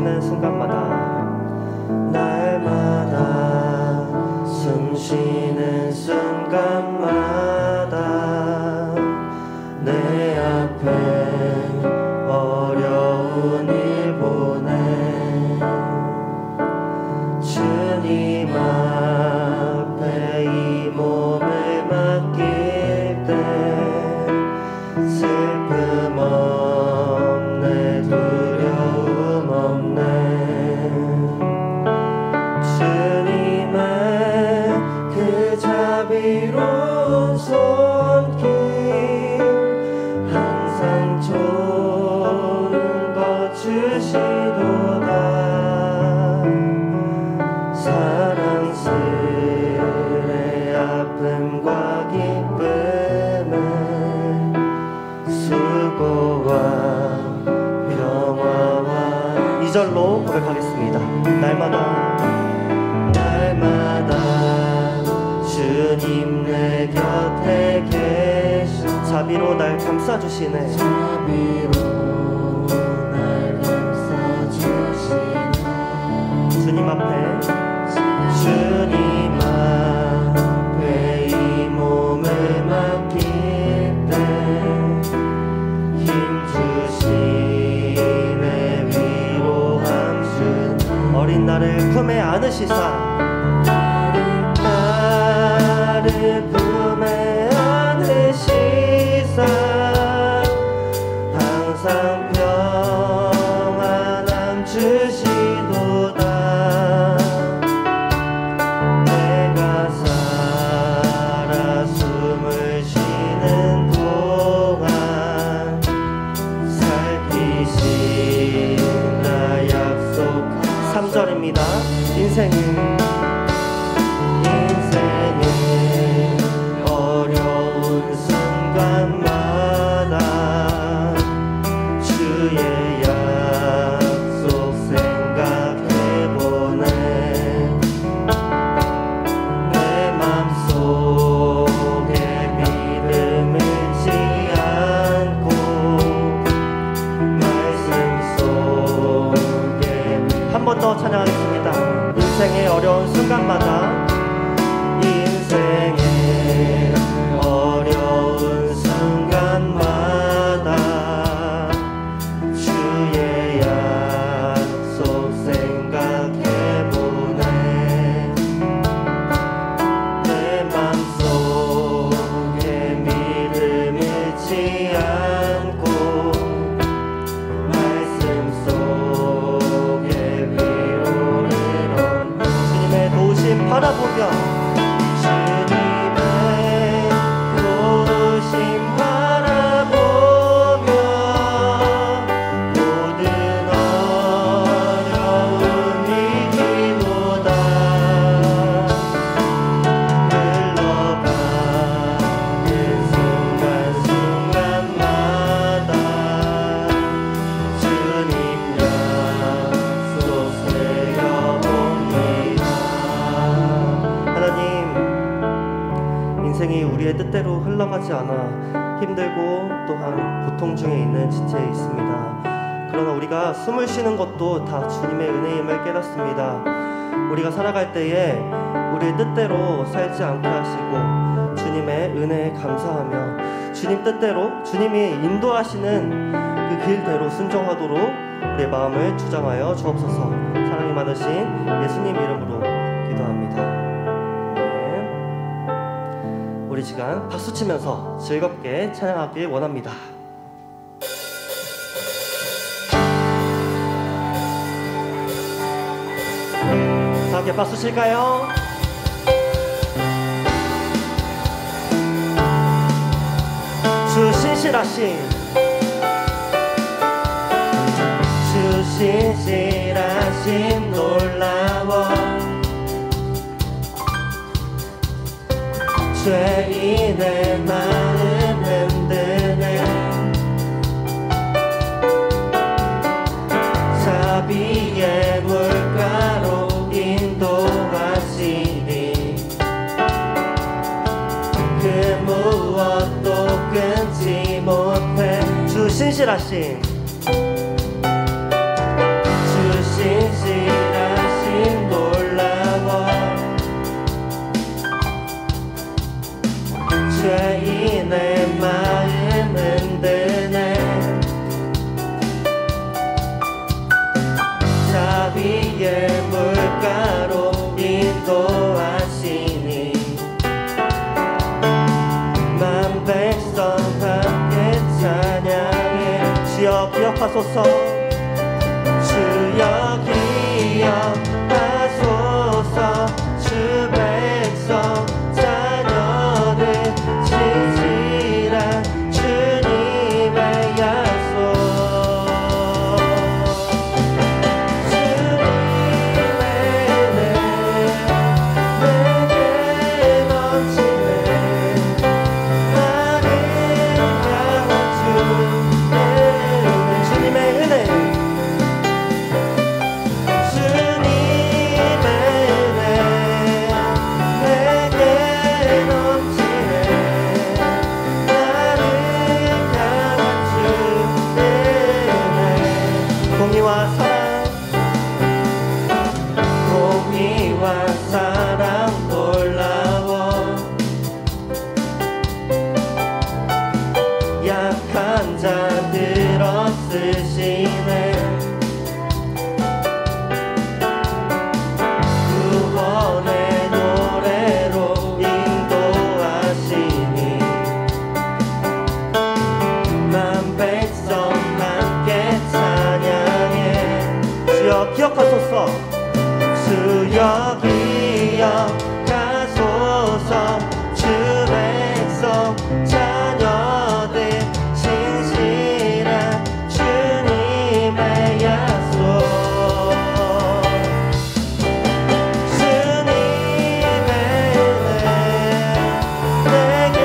쉬는 순간마다 날마다 숨 쉬는 순간마다 내 앞에 어려운 일 보내 주님 앞에 이 몸을 맡길 때 슬픔 없네 두려움 없네 주님의 그 자비로운 손길 항상 좋은 것 주시도다 사랑스레 아픔과 기쁨을 수고와 평화와 2절로 고백하겠습니다. 날마다 주님 내 곁에 계셔 자비로 날 감싸주시네 자비로 날 감싸주시네 주님 앞에 이 몸을 맡길 때 힘 주시네 위로함 주 어린 나를 품에 안으시사 나를 품에 안으시사 항상 평안함 주시도다 내가 살아 숨을 쉬는 동안 살피신다 약속 3절입니다. 인생은 어려운 순간마다 주의 약속 생각해보네 내 맘속에 믿음을 잃지 않고 말씀 속에 한 번 더 찬양하겠습니다. 인생의 어려운 순간마다 인생의 어려운 순간마다 주의 약속 생각해보네 내 맘속에 믿음 잃지 않고 말씀 속에 위로를 얻는 주님의 도우심 바라보며 우리의 뜻대로 흘러가지 않아 힘들고 또한 고통 중에 있는 지체에 있습니다. 그러나 우리가 숨을 쉬는 것도 다 주님의 은혜임을 깨닫습니다. 우리가 살아갈 때에 우리의 뜻대로 살지 않게 하시고 주님의 은혜에 감사하며 주님 뜻대로 주님이 인도하시는 그 길대로 순종하도록 우리의 마음을 주장하여 주옵소서. 사랑이 많으신 예수님 이름으로 기도합니다. 우리 시간 박수치면서 즐겁게 찬양하길 원합니다. 다 함께 박수 칠까요? 주 신실하신 주 신실하신 놀라워 죄인의 마음 흔드네 자비의 물가로 인도하시니 그 무엇도 끊지 못해 주 신실하신 주 죄인의 마음 흔드네 자비의 물가로 인도하시니 만 백성 함께 찬양해 주여 기억하소서 주여 기억하소서 주 백성 자녀들 진실한 주님의 약속 주님의 은혜 내게 넘치네 나를 향한 주님의 은혜 공의와 사랑 놀라워 약한 자들 없으시네 구원의 노래로 인도하시니 만 백성 함께 찬양해 주여 기억하소서 주여 기억하소서 주 백성 자녀들 진실한 주님의 약속 주님의 은혜 내게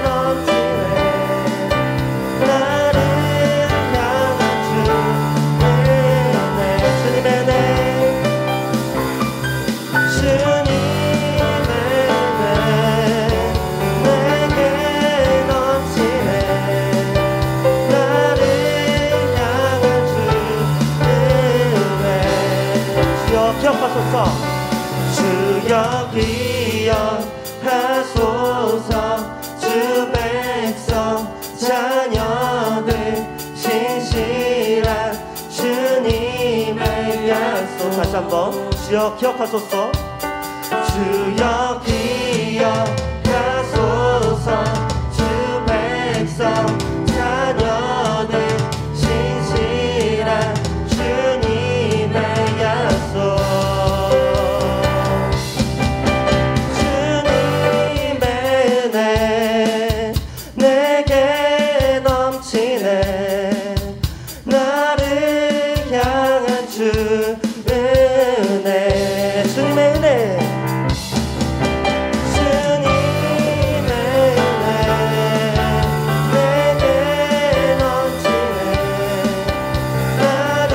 넘치네 나를 향한 주 은혜 주님의 은혜 주님의 은혜 내게 넘치네 나를 향한 주 은혜 주여 기억하소서 주여 기억하소서 주 백성 자녀들 신실한 주님의 약속 다시 한번 주여 기억하소서 주여 기억하소서 주 백성 자녀들 신실한 주님의 약속 주님의 은혜 내게 넘치네 나를 향한 주 은혜 주님의 은혜 주님의 은혜 내게 넘치네 나를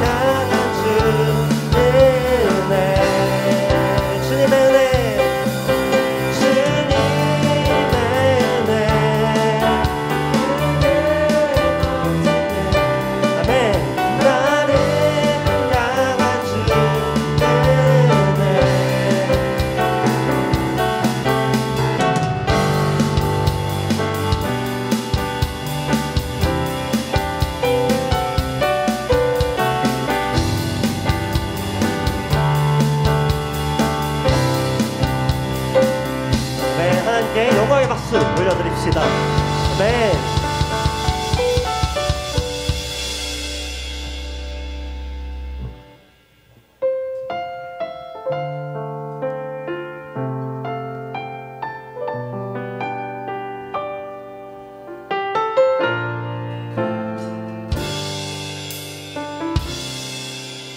향한 주 은혜 주님의 은혜 주님의 은혜 아멘 나를 향한 주 은혜 네, 하나님께 영광의 박수 올려드립시다. 네.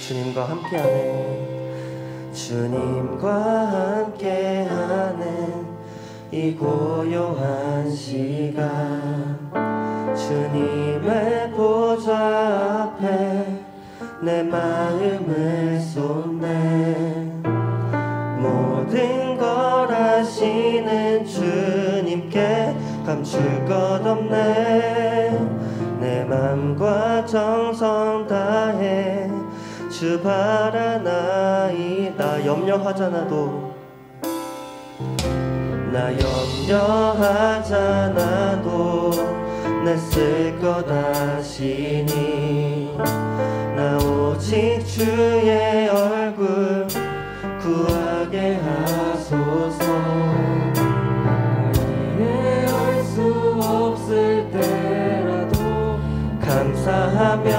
주님과 함께하는 주님과 함께하는 이 고요한 시간 주님의 보좌 앞에 내 마음을 쏟네 모든 걸 아시는 주님께 감출 것 없네 내 맘과 정성 다해 주 바라나이다 염려하잖아도 나 염려하잖아도 냈을 것 아시니 나 오직 주의 얼굴 구하게 하소서. 이해할 수 없을 때라도 감사하며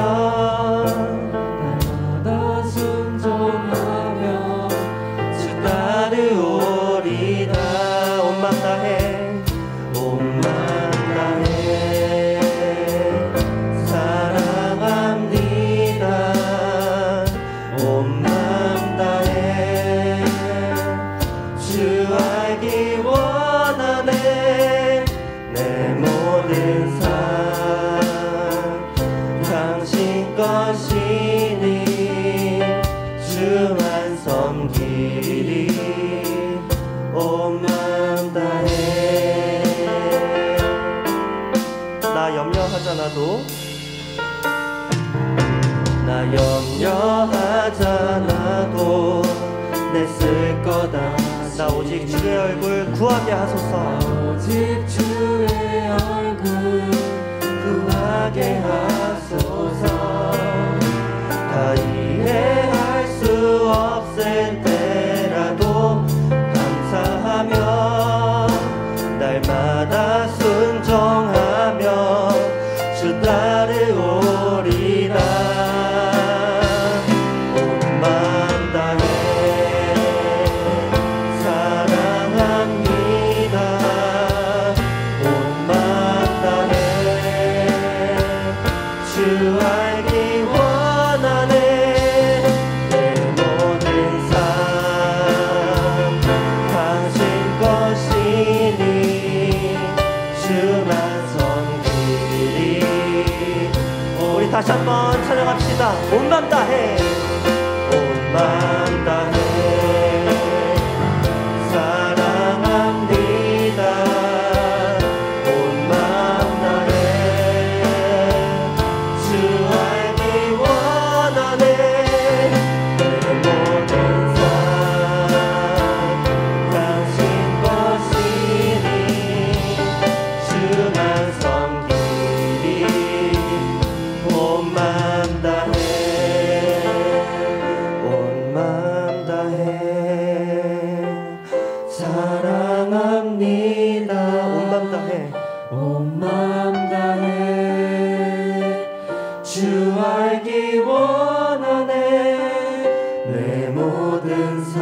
날마다 순종하며 주 따르오리다. 온 맘 다해 온 맘 다해 사랑합니다. 온 맘 다해 주 알기 원하네. 내 모든 삶 당신 것이니 주만 섬기리. 온 맘 다해. 나 염려하잖아도 나 염려하잖아도 냈을 거다. 나 오직 주의 얼굴 구하게 하소서. 오직 주의 얼굴 구하게 하소서. 다 이해할 수 없을 때라도 감사하며 날마다 순종하며 주 따르오리라. 온 맘 다해 사랑합니다. 온 맘 다해 주 알기 원하네. 내 모든 삶 당신 것이니 주만 섬기리. 우리 다시 한번 찬양합시다. 온 맘 다해 온 맘 다해 사랑합니다. 온 맘 다해 주 알기 원하네. 내 모든 삶 당신 것이니 주만 섬기리. 온 맘 다해 온 맘 다해 사랑합니다. 온 맘 다해 온 맘 다해 주 알기 원하네. 내 모든 삶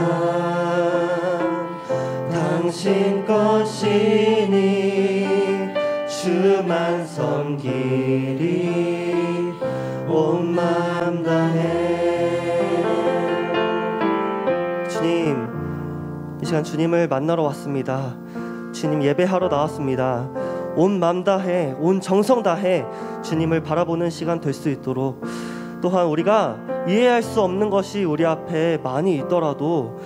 당신 것이니 주만 섬기리. 온 맘 다해. 주님, 이 시간 주님을 만나러 왔습니다. 주님 예배하러 나왔습니다. 온 맘 다해 온 정성 다해 주님을 바라보는 시간 될 수 있도록, 또한 우리가 이해할 수 없는 것이 우리 앞에 많이 있더라도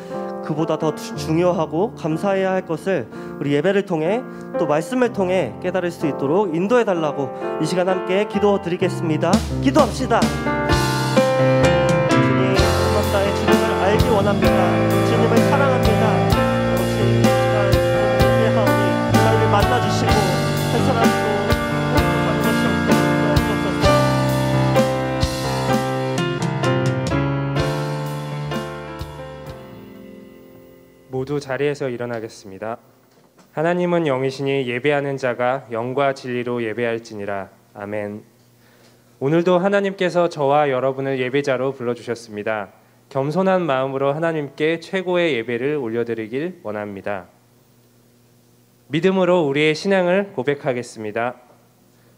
그보다 더 중요하고 감사해야 할 것을 우리 예배를 통해 또 말씀을 통해 깨달을 수 있도록 인도해 달라고 이 시간 함께 기도 드리겠습니다. 기도합시다. 주님, 한 번 다해 주님을 알기 원합니다. 주님을 사랑합니다. 혹시 이 시간 예배하오니 저희를 만나주시고 한 모두 자리에서 일어나겠습니다. 하나님은 영이시니 예배하는 자가 영과 진리로 예배할지니라. 아멘. 오늘도 하나님께서 저와 여러분을 예배자로 불러주셨습니다. 겸손한 마음으로 하나님께 최고의 예배를 올려드리길 원합니다. 믿음으로 우리의 신앙을 고백하겠습니다.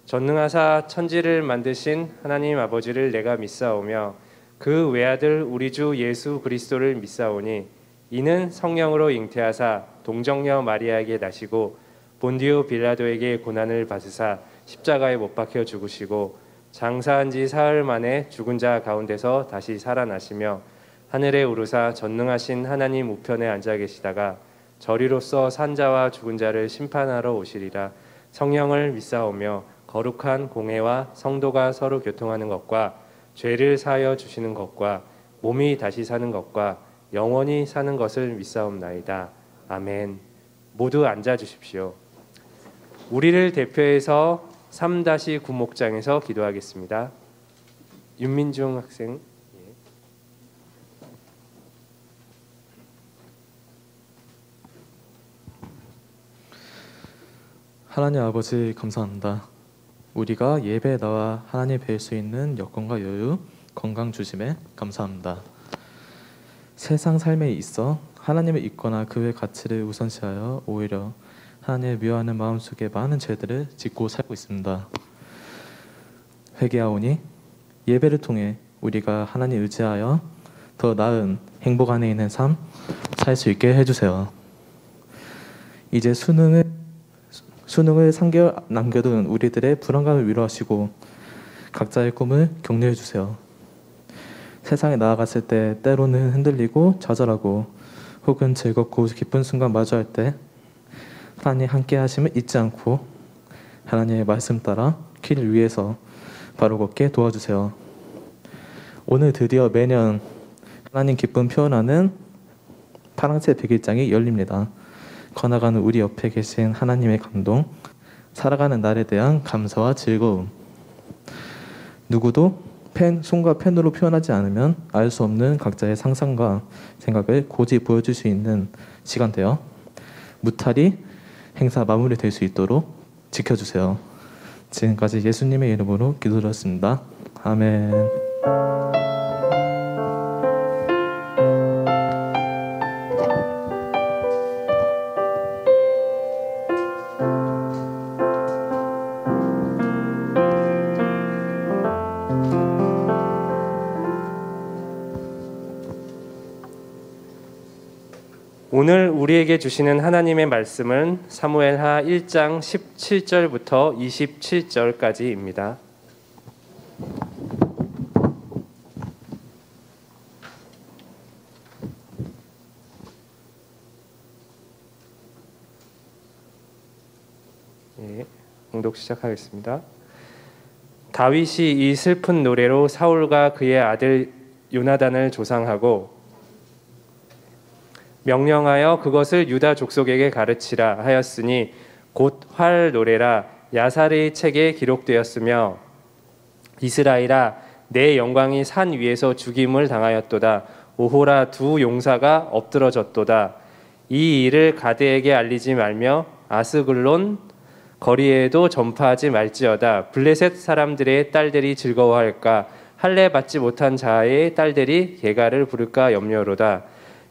전능하사 천지를 만드신 하나님 아버지를 내가 믿사오며 그 외아들 우리 주 예수 그리스도를 믿사오니 이는 성령으로 잉태하사 동정녀 마리아에게 나시고 본디오 빌라도에게 고난을 받으사 십자가에 못 박혀 죽으시고 장사한 지 사흘 만에 죽은 자 가운데서 다시 살아나시며 하늘에 오르사 전능하신 하나님 우편에 앉아 계시다가 저리로서 산자와 죽은 자를 심판하러 오시리라. 성령을 믿사오며 거룩한 공회와 성도가 서로 교통하는 것과 죄를 사하여 주시는 것과 몸이 다시 사는 것과 영원히 사는 것을 믿사옵나이다. 아멘. 모두 앉아 주십시오. 우리를 대표해서 3-9목장에서 기도하겠습니다. 윤민중 학생. 하나님 아버지 감사합니다. 우리가 예배에 나와 하나님 뵐 수 있는 여건과 여유, 건강 주심에 감사합니다. 세상 삶에 있어 하나님을 잊거나 그의 가치를 우선시하여 오히려 하나님을 미워하는 마음속에 많은 죄들을 짓고 살고 있습니다. 회개하오니 예배를 통해 우리가 하나님 의지하여 더 나은 행복 안에 있는 삶 살 수 있게 해주세요. 이제 수능을 3개월 남겨둔 우리들의 불안감을 위로하시고 각자의 꿈을 격려해 주세요. 세상에 나아갔을 때 때로는 흔들리고 좌절하고 혹은 즐겁고 기쁜 순간 마주할 때 하나님 함께 하심을 잊지 않고 하나님의 말씀 따라 길을 위해서 바로 걷게 도와주세요. 오늘 드디어 매년 하나님 기쁨 표현하는 파랑새 100일장이 열립니다. 걸어가는 우리 옆에 계신 하나님의 감동, 살아가는 날에 대한 감사와 즐거움. 누구도 손과 펜으로 표현하지 않으면 알 수 없는 각자의 상상과 생각을 고지 보여줄 수 있는 시간대요. 무탈히 행사 마무리될 수 있도록 지켜주세요. 지금까지 예수님의 이름으로 기도드렸습니다. 아멘. 오늘 우리에게 주시는 하나님의 말씀은 사무엘하 1장 17절부터 27절까지입니다. 봉독 시작하겠습니다. 다윗이 이 슬픈 노래로 사울과 그의 아들 요나단을 조상하고 명령하여 그것을 유다 족속에게 가르치라 하였으니 곧 활 노래라 야살의 책에 기록되었으며 이스라엘아 내 영광이 산 위에서 죽임을 당하였도다. 오호라 두 용사가 엎드러졌도다. 이 일을 가드에게 알리지 말며 아스글론 거리에도 전파하지 말지어다. 블레셋 사람들의 딸들이 즐거워할까 할례 받지 못한 자의 딸들이 개가를 부를까 염려로다.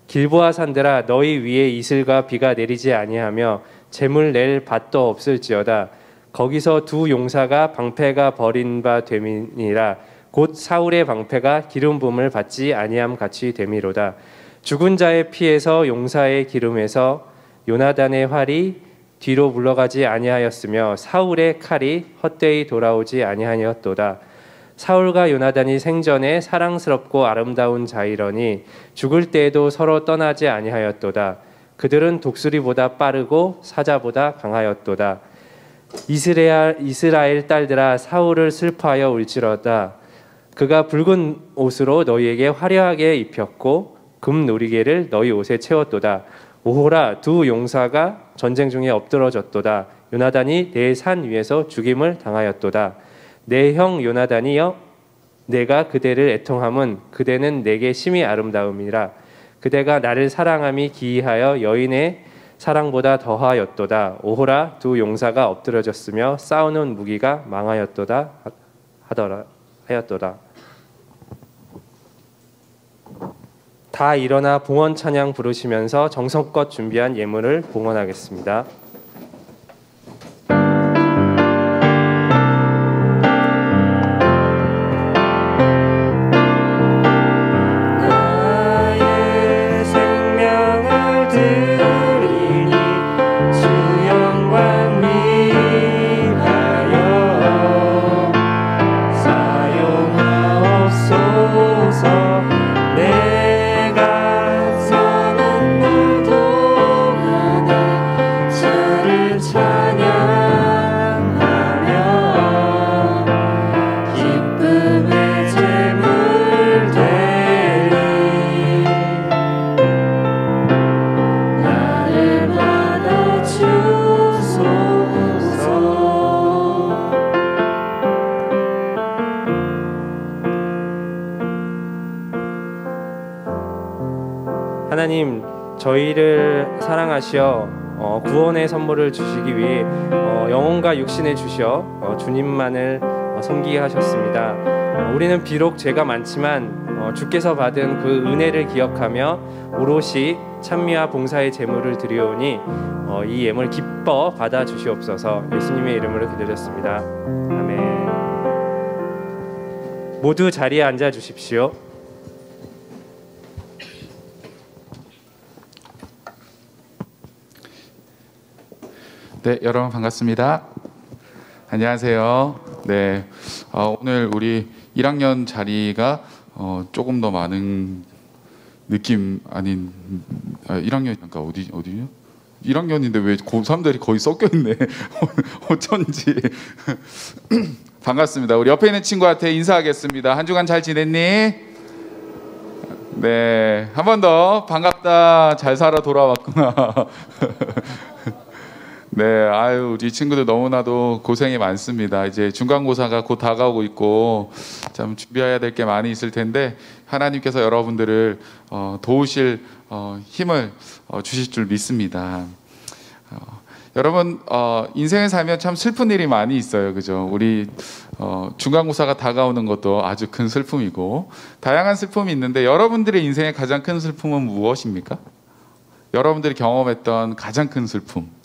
길보아 산들아 너희 위에 이슬과 비가 내리지 아니하며 재물 낼 밭도 없을지어다. 거기서 두 용사가 방패가 버린 바 됨이니라. 곧 사울의 방패가 기름 부음을 받지 아니함 같이 됨이로다. 죽은 자의 피에서 용사의 기름에서 요나단의 활이 뒤로 물러가지 아니하였으며 사울의 칼이 헛되이 돌아오지 아니하였도다. 사울과 요나단이 생전에 사랑스럽고 아름다운 자이러니 죽을 때에도 서로 떠나지 아니하였도다. 그들은 독수리보다 빠르고 사자보다 강하였도다. 이스라엘 딸들아 사울을 슬퍼하여 울지어다. 그가 붉은 옷으로 너희에게 화려하게 입혔고 금 놀이개를 너희 옷에 채웠도다. 오호라 두 용사가 전쟁 중에 엎드러졌도다. 요나단이 내 산 위에서 죽임을 당하였도다. 내 형 요나단이여 내가 그대를 애통함은 그대는 내게 심히 아름다움이라. 그대가 나를 사랑함이 기이하여 여인의 사랑보다 더하였도다. 오호라 두 용사가 엎드러졌으며 싸우는 무기가 망하였도다 하였도다. 다 일어나 봉헌 찬양 부르시면서 정성껏 준비한 예물을 봉헌하겠습니다. 내가 사는 날 동안에 하나님, 저희를 사랑하시어 구원의 선물을 주시기 위해 영혼과 육신을 주시어 주님만을 섬기게 하셨습니다. 우리는 비록 죄가 많지만 주께서 받은 그 은혜를 기억하며 오롯이 찬미와 봉사의 제물을 드리오니 이 예물 기뻐 받아 주시옵소서. 예수님의 이름으로 기도드렸습니다. 아멘. 모두 자리에 앉아 주십시오. 네, 여러분 반갑습니다. 안녕하세요. 네, 오늘 우리 1학년 자리가 조금 더 많은 느낌 아닌 1학년 잠깐 어디요? 1학년인데 왜 고3들이 거의 섞여 있네. 어쩐지. 반갑습니다. 우리 옆에 있는 친구한테 인사하겠습니다. 한 주간 잘 지냈니? 네, 한 번 더 반갑다. 잘 살아 돌아왔구나. 네, 아유, 우리 친구들 너무나도 고생이 많습니다. 이제 중간고사가 곧 다가오고 있고 참 준비해야 될 게 많이 있을 텐데 하나님께서 여러분들을 도우실 힘을 주실 줄 믿습니다. 여러분, 인생을 살면 참 슬픈 일이 많이 있어요, 그죠? 우리 중간고사가 다가오는 것도 아주 큰 슬픔이고 다양한 슬픔이 있는데 여러분들의 인생의 가장 큰 슬픔은 무엇입니까? 여러분들이 경험했던 가장 큰 슬픔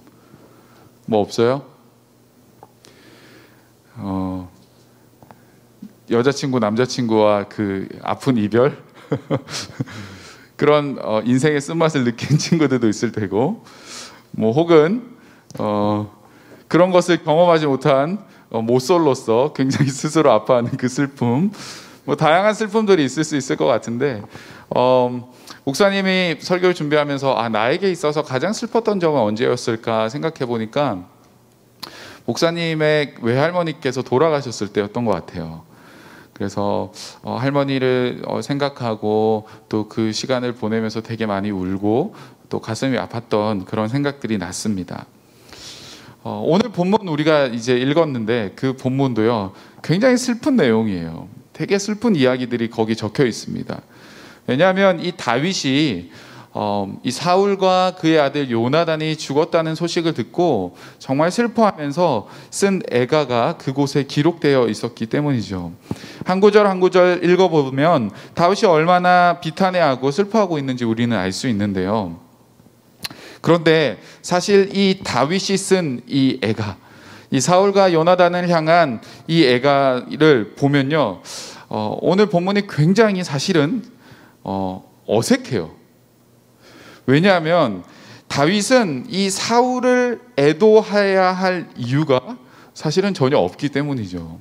뭐 없어요? 여자친구, 남자친구와 그 아픈 이별 그런 인생의 쓴맛을 느낀 친구들도 있을 테고, 뭐 혹은 그런 것을 경험하지 못한 모쏠로서 굉장히 스스로 아파하는 그 슬픔, 뭐 다양한 슬픔들이 있을 수 있을 것 같은데 목사님이 설교를 준비하면서 나에게 있어서 가장 슬펐던 점은 언제였을까 생각해 보니까 목사님의 외할머니께서 돌아가셨을 때였던 것 같아요. 그래서 할머니를 생각하고 또 그 시간을 보내면서 되게 많이 울고 또 가슴이 아팠던 그런 생각들이 났습니다. 오늘 본문 우리가 이제 읽었는데 그 본문도요 굉장히 슬픈 내용이에요. 되게 슬픈 이야기들이 거기 적혀 있습니다. 왜냐하면 이 다윗이 이 사울과 그의 아들 요나단이 죽었다는 소식을 듣고 정말 슬퍼하면서 쓴 애가가 그곳에 기록되어 있었기 때문이죠. 한 구절 한 구절 읽어보면 다윗이 얼마나 비탄해하고 슬퍼하고 있는지 우리는 알 수 있는데요. 그런데 사실 이 다윗이 쓴 이 애가, 이 사울과 요나단을 향한 이 애가를 보면요, 오늘 본문이 굉장히 사실은 어색해요. 왜냐하면 다윗은 이 사울을 애도해야 할 이유가 사실은 전혀 없기 때문이죠.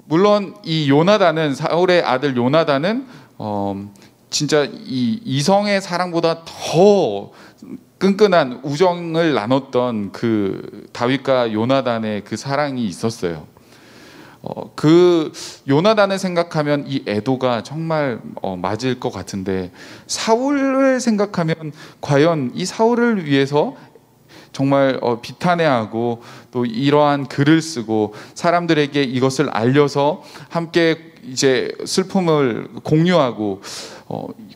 물론 이 요나단은, 사울의 아들 요나단은 진짜 이 이성의 사랑보다 더 끈끈한 우정을 나눴던 그 다윗과 요나단의 그 사랑이 있었어요. 그 요나단을 생각하면 이 애도가 정말 맞을 것 같은데, 사울을 생각하면 과연 이 사울을 위해서 정말 비탄해하고 또 이러한 글을 쓰고 사람들에게 이것을 알려서 함께 이제 슬픔을 공유하고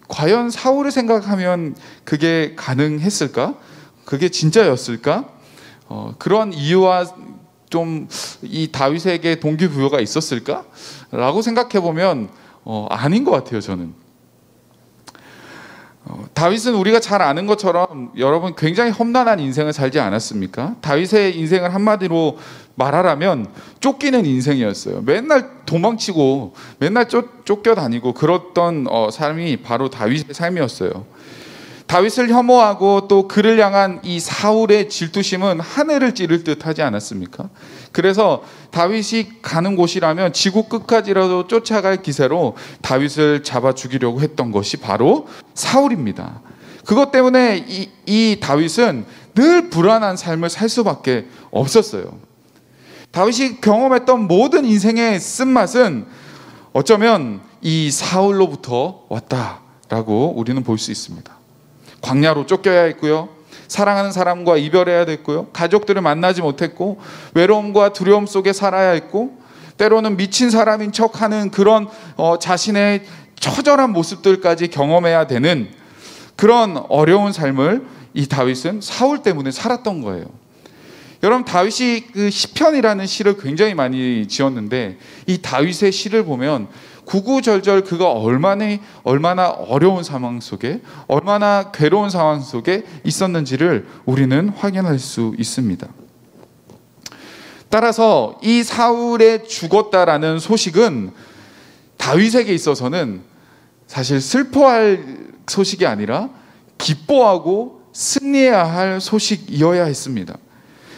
과연 사울을 생각하면 그게 가능했을까? 그게 진짜였을까? 그런 이유와 좀 이 다윗에게 동기부여가 있었을까? 라고 생각해 보면 아닌 것 같아요, 저는. 다윗은 우리가 잘 아는 것처럼 여러분 굉장히 험난한 인생을 살지 않았습니까? 다윗의 인생을 한마디로 말하라면 쫓기는 인생이었어요. 맨날 도망치고 맨날 쫓겨다니고 그랬던 삶이 바로 다윗의 삶이었어요. 다윗을 혐오하고 또 그를 향한 이 사울의 질투심은 하늘을 찌를 듯 하지 않았습니까? 그래서 다윗이 가는 곳이라면 지구 끝까지라도 쫓아갈 기세로 다윗을 잡아 죽이려고 했던 것이 바로 사울입니다. 그것 때문에 이 다윗은 늘 불안한 삶을 살 수밖에 없었어요. 다윗이 경험했던 모든 인생의 쓴맛은 어쩌면 이 사울로부터 왔다라고 우리는 볼 수 있습니다. 광야로 쫓겨야 했고요, 사랑하는 사람과 이별해야 됐고요, 가족들을 만나지 못했고, 외로움과 두려움 속에 살아야 했고, 때로는 미친 사람인 척하는 그런 자신의 처절한 모습들까지 경험해야 되는 그런 어려운 삶을 이 다윗은 사울 때문에 살았던 거예요. 여러분, 다윗이 그 시편이라는 시를 굉장히 많이 지었는데 이 다윗의 시를 보면 구구절절 그가 얼마나 어려운 상황 속에, 얼마나 괴로운 상황 속에 있었는지를 우리는 확인할 수 있습니다. 따라서 이 사울의 죽었다라는 소식은 다윗에게 있어서는 사실 슬퍼할 소식이 아니라 기뻐하고 승리해야 할 소식이어야 했습니다.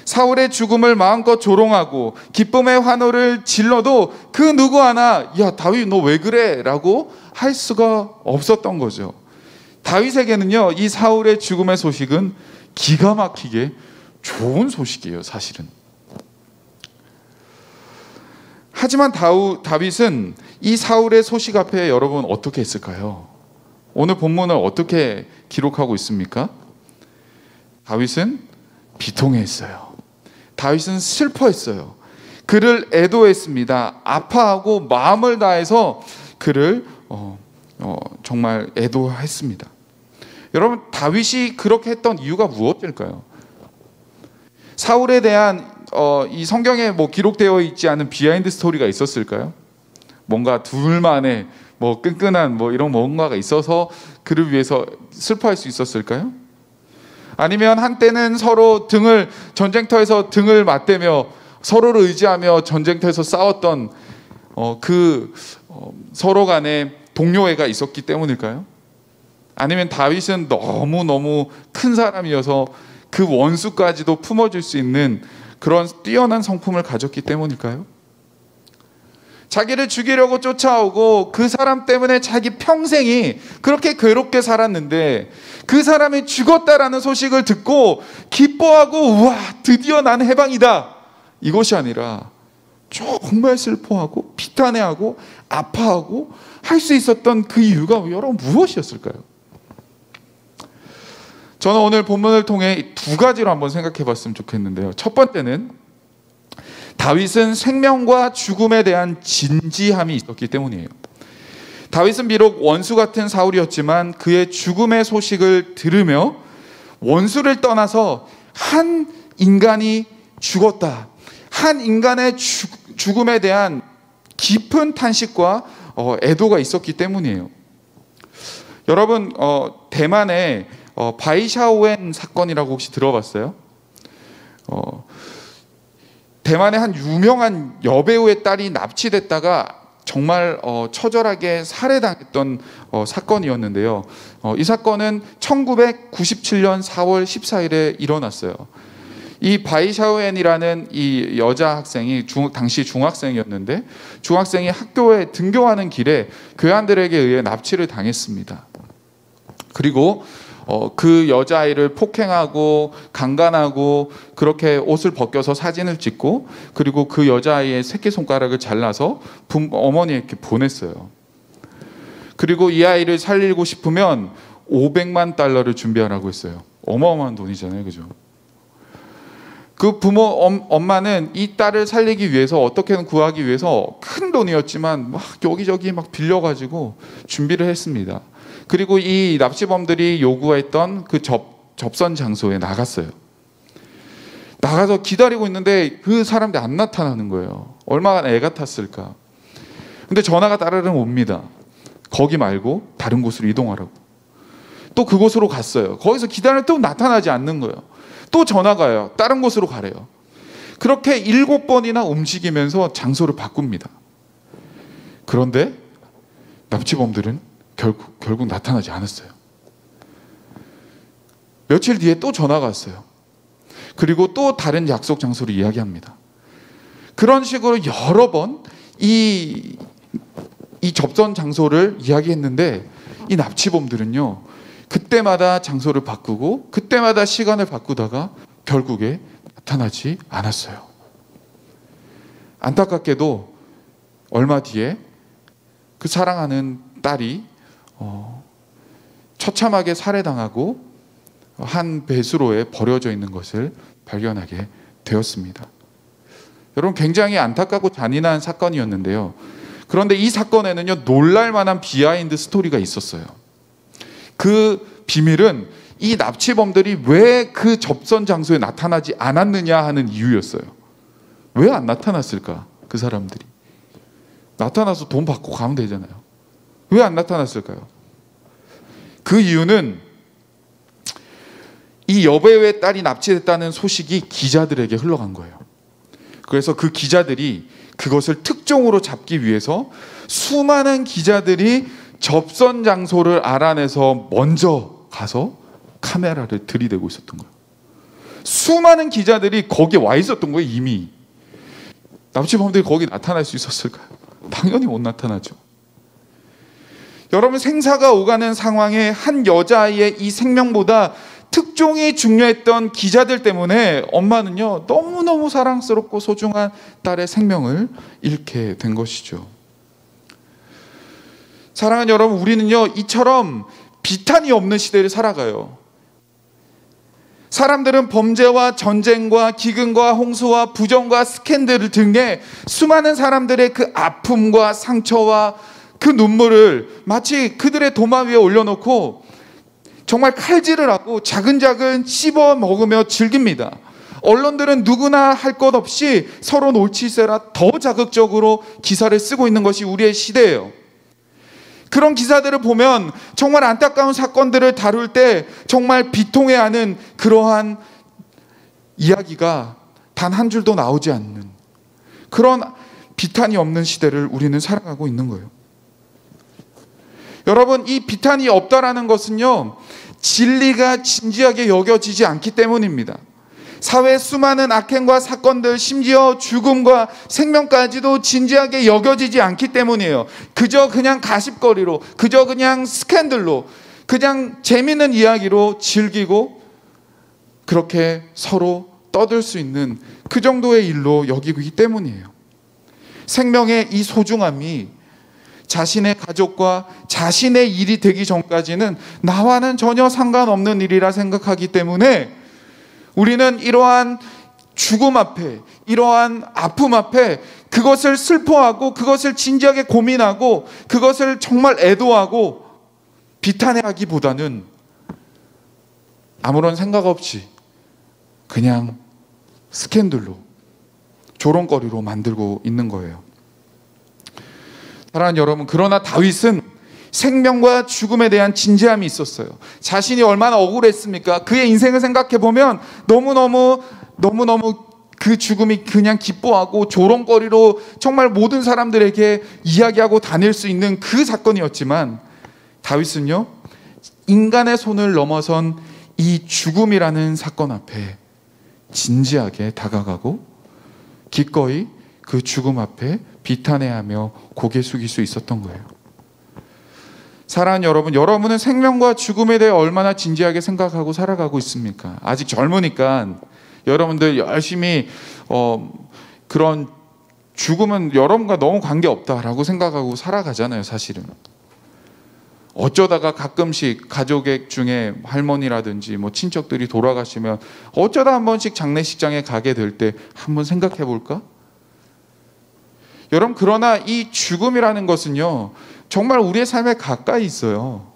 사울의 죽음을 마음껏 조롱하고 기쁨의 환호를 질러도 그 누구 하나 야 다윗 너 왜 그래? 라고 할 수가 없었던 거죠. 다윗에게는요, 이 사울의 죽음의 소식은 기가 막히게 좋은 소식이에요, 사실은. 하지만 다윗은 이 사울의 소식 앞에 여러분 어떻게 했을까요? 오늘 본문을 어떻게 기록하고 있습니까? 다윗은 비통해했어요. 다윗은 슬퍼했어요. 그를 애도했습니다. 아파하고 마음을 다해서 그를 정말 애도했습니다. 여러분, 다윗이 그렇게 했던 이유가 무엇일까요? 사울에 대한 이 성경에 뭐 기록되어 있지 않은 비하인드 스토리가 있었을까요? 뭔가 둘만의 뭐 끈끈한 뭐 이런 뭔가가 있어서 그를 위해서 슬퍼할 수 있었을까요? 아니면 한때는 서로 전쟁터에서 등을 맞대며 서로를 의지하며 전쟁터에서 싸웠던 서로 간에 동료애가 있었기 때문일까요? 아니면 다윗은 너무너무 큰 사람이어서 그 원수까지도 품어줄 수 있는 그런 뛰어난 성품을 가졌기 때문일까요? 자기를 죽이려고 쫓아오고 그 사람 때문에 자기 평생이 그렇게 괴롭게 살았는데 그 사람이 죽었다라는 소식을 듣고 기뻐하고 우와 드디어 나는 해방이다, 이것이 아니라 정말 슬퍼하고 비탄해하고 아파하고 할 수 있었던 그 이유가 여러분 무엇이었을까요? 저는 오늘 본문을 통해 두 가지로 한번 생각해 봤으면 좋겠는데요. 첫 번째는 다윗은 생명과 죽음에 대한 진지함이 있었기 때문이에요. 다윗은 비록 원수 같은 사울이었지만 그의 죽음의 소식을 들으며 원수를 떠나서 한 인간이 죽었다, 한 인간의 죽음에 대한 깊은 탄식과 애도가 있었기 때문이에요. 여러분, 대만의 바이샤오엔 사건이라고 혹시 들어봤어요? 대만의 한 유명한 여배우의 딸이 납치됐다가 정말 처절하게 살해당했던 사건이었는데요. 이 사건은 1997년 4월 14일에 일어났어요. 이 바이샤오엔이라는 이 여자 학생이 당시 중학생이었는데 중학생이 학교에 등교하는 길에 교환들에게 의해 납치를 당했습니다. 그리고 그 여자아이를 폭행하고 강간하고 그렇게 옷을 벗겨서 사진을 찍고 그리고 그 여자아이의 새끼손가락을 잘라서 어머니에게 보냈어요. 그리고 이 아이를 살리고 싶으면 500만 달러를 준비하라고 했어요. 어마어마한 돈이잖아요, 그죠? 그 엄마는 이 딸을 살리기 위해서 어떻게든 구하기 위해서 큰 돈이었지만 막 여기저기 막 빌려가지고 준비를 했습니다. 그리고 이 납치범들이 요구했던 그 접선 장소에 나갔어요. 나가서 기다리고 있는데 그 사람들이 안 나타나는 거예요. 얼마나 애가 탔을까. 근데 전화가 따르릉 옵니다. 거기 말고 다른 곳으로 이동하라고. 또 그곳으로 갔어요. 거기서 기다리는데 또 나타나지 않는 거예요. 또 전화가 와요. 다른 곳으로 가래요. 그렇게 7번이나 움직이면서 장소를 바꿉니다. 그런데 납치범들은 결국 나타나지 않았어요. 며칠 뒤에 또 전화가 왔어요. 그리고 또 다른 약속 장소를 이야기합니다. 그런 식으로 여러 번 이 접선 장소를 이야기했는데 이 납치범들은요, 그때마다 장소를 바꾸고 그때마다 시간을 바꾸다가 결국에 나타나지 않았어요. 안타깝게도 얼마 뒤에 그 사랑하는 딸이 처참하게 살해당하고 한 배수로에 버려져 있는 것을 발견하게 되었습니다. 여러분, 굉장히 안타깝고 잔인한 사건이었는데요. 그런데 이 사건에는요, 놀랄만한 비하인드 스토리가 있었어요. 그 비밀은 이 납치범들이 왜 그 접선 장소에 나타나지 않았느냐 하는 이유였어요. 왜 안 나타났을까? 그 사람들이 나타나서 돈 받고 가면 되잖아요. 왜 안 나타났을까요? 그 이유는 이 여배우의 딸이 납치됐다는 소식이 기자들에게 흘러간 거예요. 그래서 그 기자들이 그것을 특종으로 잡기 위해서 수많은 기자들이 접선 장소를 알아내서 먼저 가서 카메라를 들이대고 있었던 거예요. 수많은 기자들이 거기에 와 있었던 거예요. 이미. 납치범들이 거기 나타날 수 있었을까요? 당연히 못 나타나죠. 여러분, 생사가 오가는 상황에 한 여자아이의 이 생명보다 특종이 중요했던 기자들 때문에 엄마는요, 너무너무 사랑스럽고 소중한 딸의 생명을 잃게 된 것이죠. 사랑하는 여러분, 우리는요, 이처럼 비탄이 없는 시대를 살아가요. 사람들은 범죄와 전쟁과 기근과 홍수와 부정과 스캔들 등의 수많은 사람들의 그 아픔과 상처와 그 눈물을 마치 그들의 도마 위에 올려놓고 정말 칼질을 하고 자근자근 씹어 먹으며 즐깁니다. 언론들은 누구나 할 것 없이 서로 놀칠세라 더 자극적으로 기사를 쓰고 있는 것이 우리의 시대예요. 그런 기사들을 보면 정말 안타까운 사건들을 다룰 때 정말 비통해하는 그러한 이야기가 단 한 줄도 나오지 않는 그런 비탄이 없는 시대를 우리는 살아가고 있는 거예요. 여러분, 이 비탄이 없다라는 것은요, 진리가 진지하게 여겨지지 않기 때문입니다. 사회의 수많은 악행과 사건들, 심지어 죽음과 생명까지도 진지하게 여겨지지 않기 때문이에요. 그저 그냥 가십거리로, 그저 그냥 스캔들로, 그냥 재밌는 이야기로 즐기고 그렇게 서로 떠들 수 있는 그 정도의 일로 여기기 때문이에요. 생명의 이 소중함이 자신의 가족과 자신의 일이 되기 전까지는 나와는 전혀 상관없는 일이라 생각하기 때문에 우리는 이러한 죽음 앞에, 이러한 아픔 앞에 그것을 슬퍼하고 그것을 진지하게 고민하고 그것을 정말 애도하고 비탄해하기보다는 아무런 생각 없이 그냥 스캔들로, 조롱거리로 만들고 있는 거예요. 사랑하는 여러분, 그러나 다윗은 생명과 죽음에 대한 진지함이 있었어요. 자신이 얼마나 억울했습니까? 그의 인생을 생각해 보면 너무너무 그 죽음이 그냥 기뻐하고 조롱거리로 정말 모든 사람들에게 이야기하고 다닐 수 있는 그 사건이었지만, 다윗은요, 인간의 손을 넘어선 이 죽음이라는 사건 앞에 진지하게 다가가고 기꺼이 그 죽음 앞에 비탄해하며 고개 숙일 수 있었던 거예요. 사랑하는 여러분, 여러분은 생명과 죽음에 대해 얼마나 진지하게 생각하고 살아가고 있습니까? 아직 젊으니까 여러분들 열심히 그런 죽음은 여러분과 너무 관계없다라고 생각하고 살아가잖아요. 사실은 어쩌다가 가끔씩 가족 중에 할머니라든지 뭐 친척들이 돌아가시면 어쩌다 한 번씩 장례식장에 가게 될 때 한번 생각해 볼까? 여러분, 그러나 이 죽음이라는 것은요, 정말 우리의 삶에 가까이 있어요.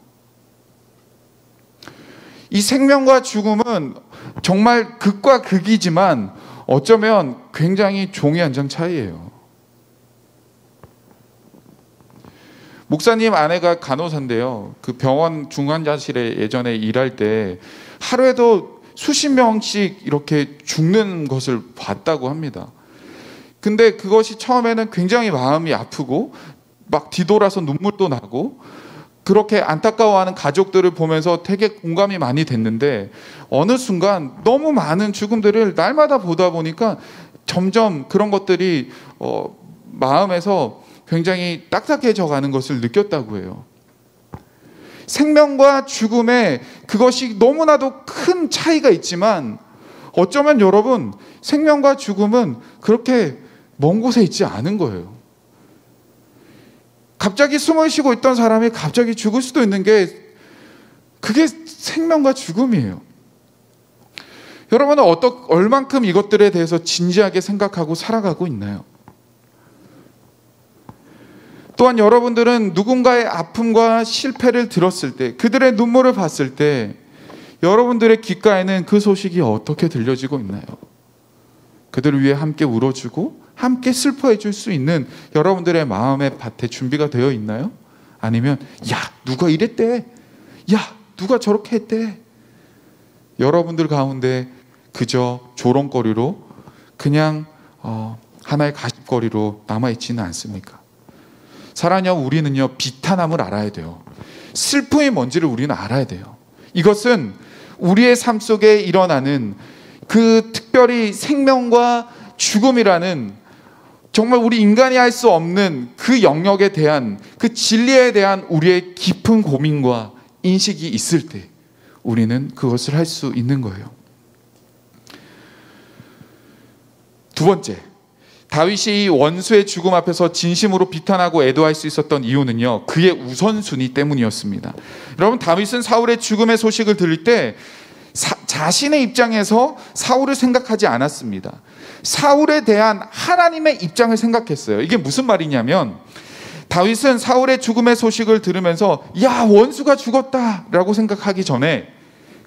이 생명과 죽음은 정말 극과 극이지만 어쩌면 굉장히 종이 한 장 차이예요. 목사님 아내가 간호사인데요, 그 병원 중환자실에 예전에 일할 때 하루에도 수십 명씩 이렇게 죽는 것을 봤다고 합니다. 근데 그것이 처음에는 굉장히 마음이 아프고 막 뒤돌아서 눈물도 나고 그렇게 안타까워하는 가족들을 보면서 되게 공감이 많이 됐는데, 어느 순간 너무 많은 죽음들을 날마다 보다 보니까 점점 그런 것들이 마음에서 굉장히 딱딱해져 가는 것을 느꼈다고 해요. 생명과 죽음에 그것이 너무나도 큰 차이가 있지만 어쩌면 여러분, 생명과 죽음은 그렇게 먼 곳에 있지 않은 거예요. 갑자기 숨을 쉬고 있던 사람이 갑자기 죽을 수도 있는 게 그게 생명과 죽음이에요. 여러분은 얼만큼 이것들에 대해서 진지하게 생각하고 살아가고 있나요? 또한 여러분들은 누군가의 아픔과 실패를 들었을 때, 그들의 눈물을 봤을 때 여러분들의 귓가에는 그 소식이 어떻게 들려지고 있나요? 그들을 위해 함께 울어주고 함께 슬퍼해 줄 수 있는 여러분들의 마음의 밭에 준비가 되어 있나요? 아니면 야, 누가 이랬대, 야, 누가 저렇게 했대, 여러분들 가운데 그저 조롱거리로, 그냥 하나의 가십거리로 남아있지는 않습니까? 사랑하는 우리는요, 비탄함을 알아야 돼요. 슬픔이 뭔지를 우리는 알아야 돼요. 이것은 우리의 삶 속에 일어나는 그 특별히 생명과 죽음이라는, 정말 우리 인간이 할 수 없는 그 영역에 대한, 그 진리에 대한 우리의 깊은 고민과 인식이 있을 때 우리는 그것을 할 수 있는 거예요. 두 번째, 다윗이 이 원수의 죽음 앞에서 진심으로 비탄하고 애도할 수 있었던 이유는요, 그의 우선순위 때문이었습니다. 여러분, 다윗은 사울의 죽음의 소식을 들을 때 자신의 입장에서 사울을 생각하지 않았습니다. 사울에 대한 하나님의 입장을 생각했어요. 이게 무슨 말이냐면, 다윗은 사울의 죽음의 소식을 들으면서 야, 원수가 죽었다라고 생각하기 전에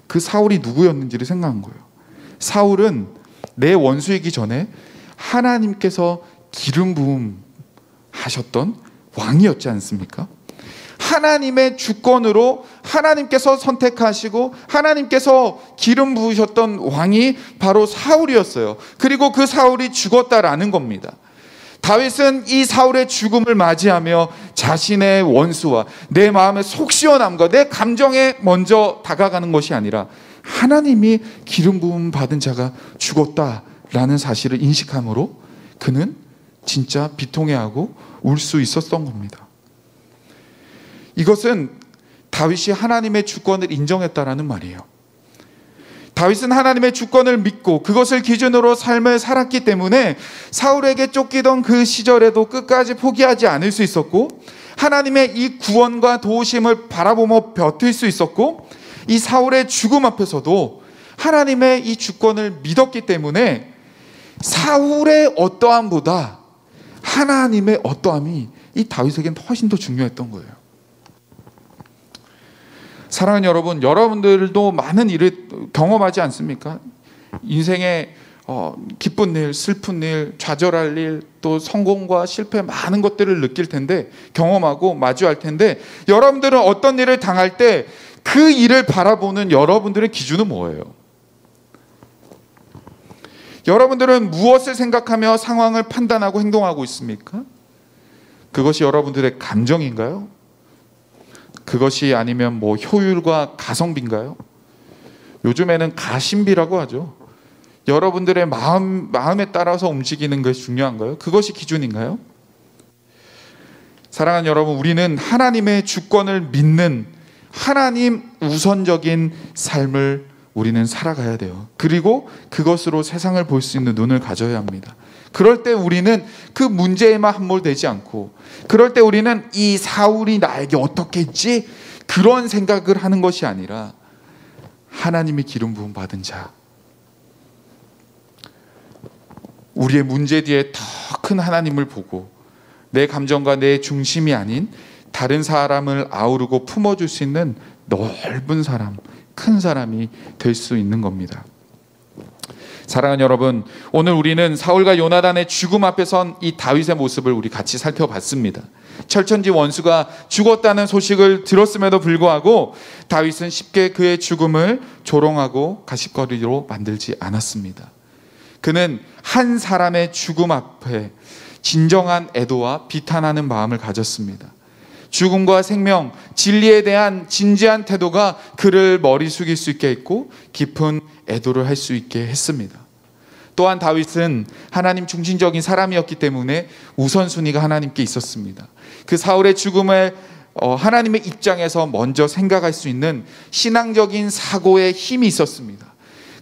그 사울이 누구였는지를 생각한 거예요. 사울은 내 원수이기 전에 하나님께서 기름 부음 하셨던 왕이었지 않습니까? 하나님의 주권으로 하나님께서 선택하시고 하나님께서 기름 부으셨던 왕이 바로 사울이었어요. 그리고 그 사울이 죽었다라는 겁니다. 다윗은 이 사울의 죽음을 맞이하며 자신의 원수와 내 마음의 속 시원함과 내 감정에 먼저 다가가는 것이 아니라 하나님이 기름 부음 받은 자가 죽었다라는 사실을 인식함으로 그는 진짜 비통해하고 울 수 있었던 겁니다. 이것은 다윗이 하나님의 주권을 인정했다라는 말이에요. 다윗은 하나님의 주권을 믿고 그것을 기준으로 삶을 살았기 때문에 사울에게 쫓기던 그 시절에도 끝까지 포기하지 않을 수 있었고, 하나님의 이 구원과 도우심을 바라보며 버틸 수 있었고, 이 사울의 죽음 앞에서도 하나님의 이 주권을 믿었기 때문에 사울의 어떠함보다 하나님의 어떠함이 이 다윗에게는 훨씬 더 중요했던 거예요. 사랑하는 여러분, 여러분들도 많은 일을 경험하지 않습니까? 인생에 기쁜 일, 슬픈 일, 좌절할 일, 또 성공과 실패, 많은 것들을 느낄 텐데, 경험하고 마주할 텐데, 여러분들은 어떤 일을 당할 때 그 일을 바라보는 여러분들의 기준은 뭐예요? 여러분들은 무엇을 생각하며 상황을 판단하고 행동하고 있습니까? 그것이 여러분들의 감정인가요? 그것이 아니면 뭐 효율과 가성비인가요? 요즘에는 가심비라고 하죠. 여러분들의 마음에 따라서 움직이는 것이 중요한가요? 그것이 기준인가요? 사랑하는 여러분, 우리는 하나님의 주권을 믿는 하나님 우선적인 삶을 우리는 살아가야 돼요. 그리고 그것으로 세상을 볼 수 있는 눈을 가져야 합니다. 그럴 때 우리는 그 문제에만 함몰되지 않고, 그럴 때 우리는 이 사울이 나에게 어떻게 했지? 그런 생각을 하는 것이 아니라 하나님이 기름 부음 받은 자, 우리의 문제 뒤에 더 큰 하나님을 보고 내 감정과 내 중심이 아닌 다른 사람을 아우르고 품어줄 수 있는 넓은 사람, 큰 사람이 될 수 있는 겁니다. 사랑하는 여러분, 오늘 우리는 사울과 요나단의 죽음 앞에 선 이 다윗의 모습을 우리 같이 살펴봤습니다. 철천지 원수가 죽었다는 소식을 들었음에도 불구하고 다윗은 쉽게 그의 죽음을 조롱하고 가십거리로 만들지 않았습니다. 그는 한 사람의 죽음 앞에 진정한 애도와 비탄하는 마음을 가졌습니다. 죽음과 생명, 진리에 대한 진지한 태도가 그를 머리 숙일 수 있게 했고 깊은 애도를 할 수 있게 했습니다. 또한 다윗은 하나님 중심적인 사람이었기 때문에 우선순위가 하나님께 있었습니다. 그 사울의 죽음을 하나님의 입장에서 먼저 생각할 수 있는 신앙적인 사고의 힘이 있었습니다.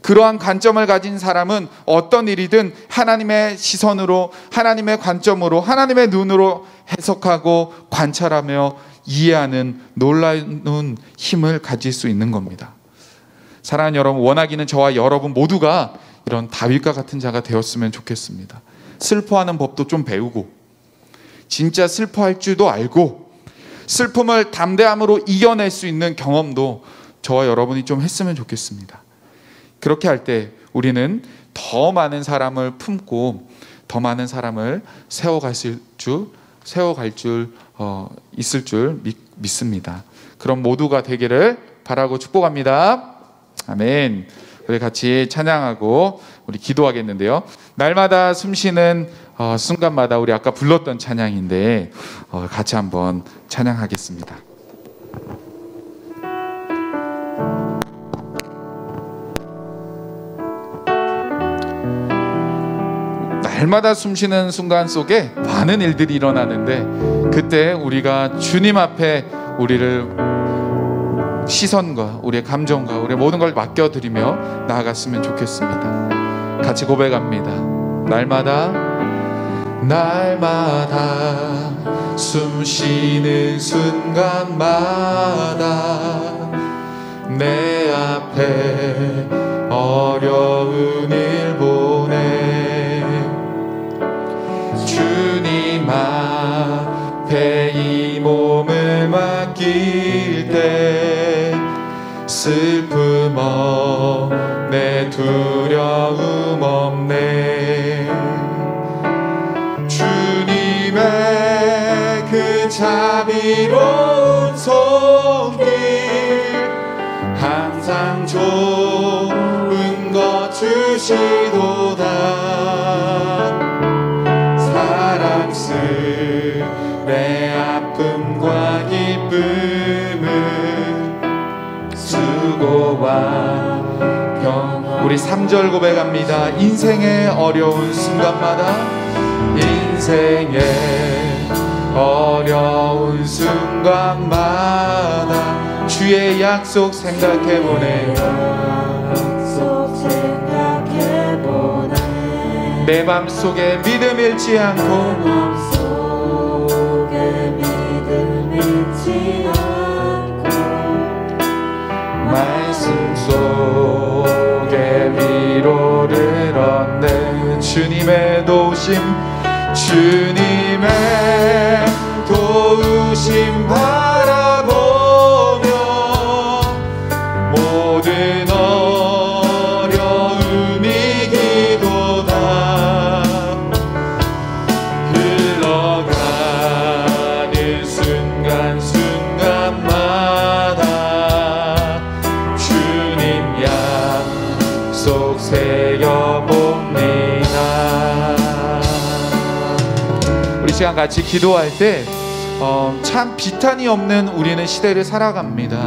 그러한 관점을 가진 사람은 어떤 일이든 하나님의 시선으로, 하나님의 관점으로, 하나님의 눈으로 해석하고 관찰하며 이해하는 놀라운 힘을 가질 수 있는 겁니다. 사랑하는 여러분, 원하기는 저와 여러분 모두가 이런 다윗과 같은 자가 되었으면 좋겠습니다. 슬퍼하는 법도 좀 배우고, 진짜 슬퍼할 줄도 알고 슬픔을 담대함으로 이겨낼 수 있는 경험도 저와 여러분이 좀 했으면 좋겠습니다. 그렇게 할 때 우리는 더 많은 사람을 품고 더 많은 사람을 세워갈 줄 있을 줄 믿습니다. 그럼 모두가 되기를 바라고 축복합니다. 아멘. 우리 같이 찬양하고 우리 기도하겠는데요. 날마다 숨쉬는 순간마다 우리 아까 불렀던 찬양인데 같이 한번 찬양하겠습니다. 날마다 숨쉬는 순간 속에 많은 일들이 일어나는데 그때 우리가 주님 앞에 우리를 시선과 우리의 감정과 우리의 모든 걸 맡겨드리며 나아갔으면 좋겠습니다. 같이 고백합니다. 날마다 숨쉬는 순간마다 내 앞에 어려운 일 보내 주님 앞에 이 몸을 맡길 때 슬픔 없네 두려움 없네 주님의 그 자비로운 손길 항상 좋은 것 주시도다 사랑스레 아픔과 기쁨을 수고와 우리 3절 고백합니다. 인생의 어려운 순간마다 인생의 어려운 순간마다 주의 약속 생각해보네 내 맘속에 믿음 잃지 않고 말씀 속에 위로를 얻네 주님의 도우심 바라보며 모든 어려움 이기도다 흘러가는 순간순간마다 주님 약속 새겨봅니다. 우리 시간 같이 기도할 때 참 비탄이 없는 우리는 시대를 살아갑니다.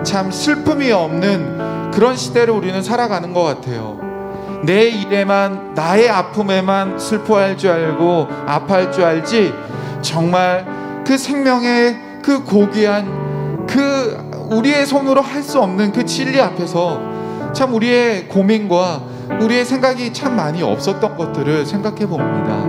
참 슬픔이 없는 그런 시대를 우리는 살아가는 것 같아요. 내 일에만 나의 아픔에만 슬퍼할 줄 알고 아파할 줄 알지 정말 그 생명의 그 고귀한 그 우리의 손으로 할 수 없는 그 진리 앞에서 참 우리의 고민과 우리의 생각이 참 많이 없었던 것들을 생각해 봅니다.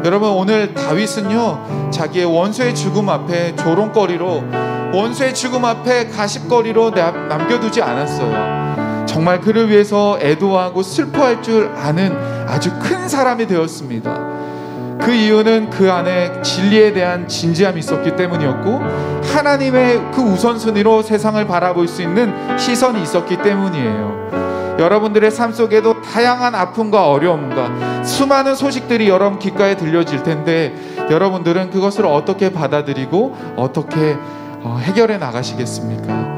여러분 오늘 다윗은요 자기의 원수의 죽음 앞에 조롱거리로 원수의 죽음 앞에 가십거리로 남겨두지 않았어요. 정말 그를 위해서 애도하고 슬퍼할 줄 아는 아주 큰 사람이 되었습니다. 그 이유는 그 안에 진리에 대한 진지함이 있었기 때문이었고 하나님의 그 우선순위로 세상을 바라볼 수 있는 시선이 있었기 때문이에요. 여러분들의 삶 속에도 다양한 아픔과 어려움과 수많은 소식들이 여러분 귓가에 들려질 텐데 여러분들은 그것을 어떻게 받아들이고 어떻게 해결해 나가시겠습니까?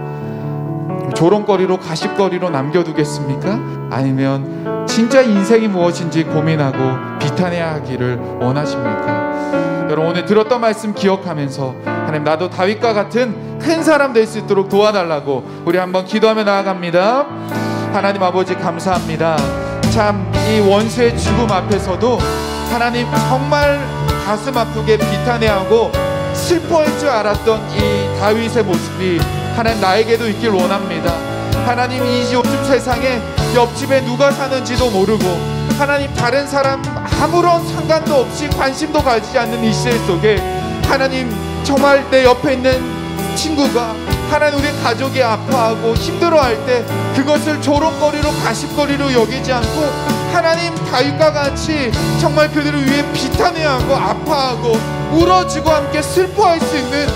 조롱거리로 가십거리로 남겨두겠습니까? 아니면 진짜 인생이 무엇인지 고민하고 비탄해야 하기를 원하십니까? 여러분 오늘 들었던 말씀 기억하면서 하나님 나도 다윗과 같은 큰 사람 될 수 있도록 도와달라고 우리 한번 기도하며 나아갑니다. 하나님 아버지 감사합니다. 참 이 원수의 죽음 앞에서도 하나님 정말 가슴 아프게 비탄해하고 슬퍼할 줄 알았던 이 다윗의 모습이 하나님 나에게도 있길 원합니다. 하나님 이 요즘 세상에 옆집에 누가 사는지도 모르고 하나님 다른 사람 아무런 상관도 없이 관심도 가지지 않는 이 시대 속에 하나님 정말 내 옆에 있는 친구가 하나님 우리 가족이 아파하고 힘들어할 때 그것을 조롱거리로 가십거리로 여기지 않고 하나님 다윗과 같이 정말 그들을 위해 비탄해하고 아파하고 울어주고 함께 슬퍼할 수 있는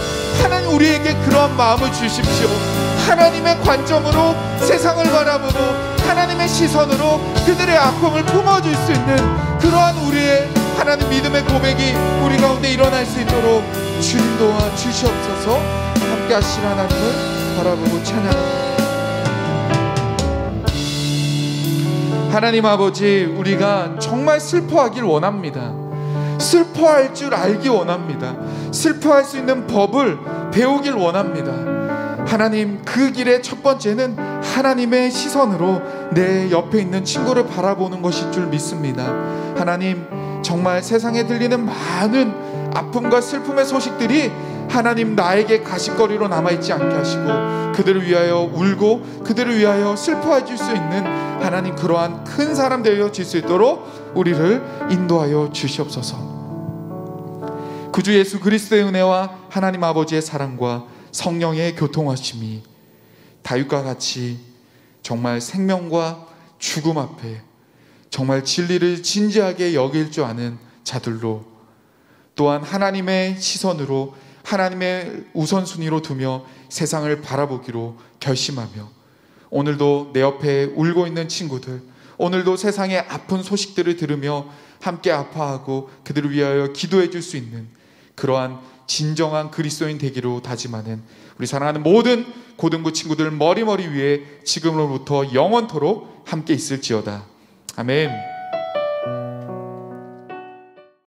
하나님 우리에게 그러한 마음을 주십시오. 하나님의 관점으로 세상을 바라보고 하나님의 시선으로 그들의 아픔을 품어줄 수 있는 그러한 우리의 하나님 믿음의 고백이 우리 가운데 일어날 수 있도록 주님 도와 주시옵소서. 함께 하실 하나님을 바라보고 찬양합니다. 하나님 아버지, 우리가 정말 슬퍼하길 원합니다. 슬퍼할 줄 알기 원합니다. 슬퍼할 수 있는 법을 배우길 원합니다. 하나님, 그 길의 첫 번째는 하나님의 시선으로 내 옆에 있는 친구를 바라보는 것일 줄 믿습니다. 하나님, 정말 세상에 들리는 많은 아픔과 슬픔의 소식들이 하나님 나에게 가십거리로 남아있지 않게 하시고 그들을 위하여 울고 그들을 위하여 슬퍼해 줄 수 있는 하나님 그러한 큰 사람 되어질 수 있도록 우리를 인도하여 주시옵소서. 구주 예수 그리스도의 은혜와 하나님 아버지의 사랑과 성령의 교통하심이 다윗과 같이 정말 생명과 죽음 앞에 정말 진리를 진지하게 여길 줄 아는 자들로, 또한 하나님의 시선으로 하나님의 우선순위로 두며 세상을 바라보기로 결심하며, 오늘도 내 옆에 울고 있는 친구들, 오늘도 세상의 아픈 소식들을 들으며 함께 아파하고 그들을 위하여 기도해 줄 수 있는 그러한 진정한 그리스도인 되기로 다짐하는 우리 사랑하는 모든 고등부 친구들 머리머리 위에 지금으로부터 영원토록 함께 있을지어다. 아멘.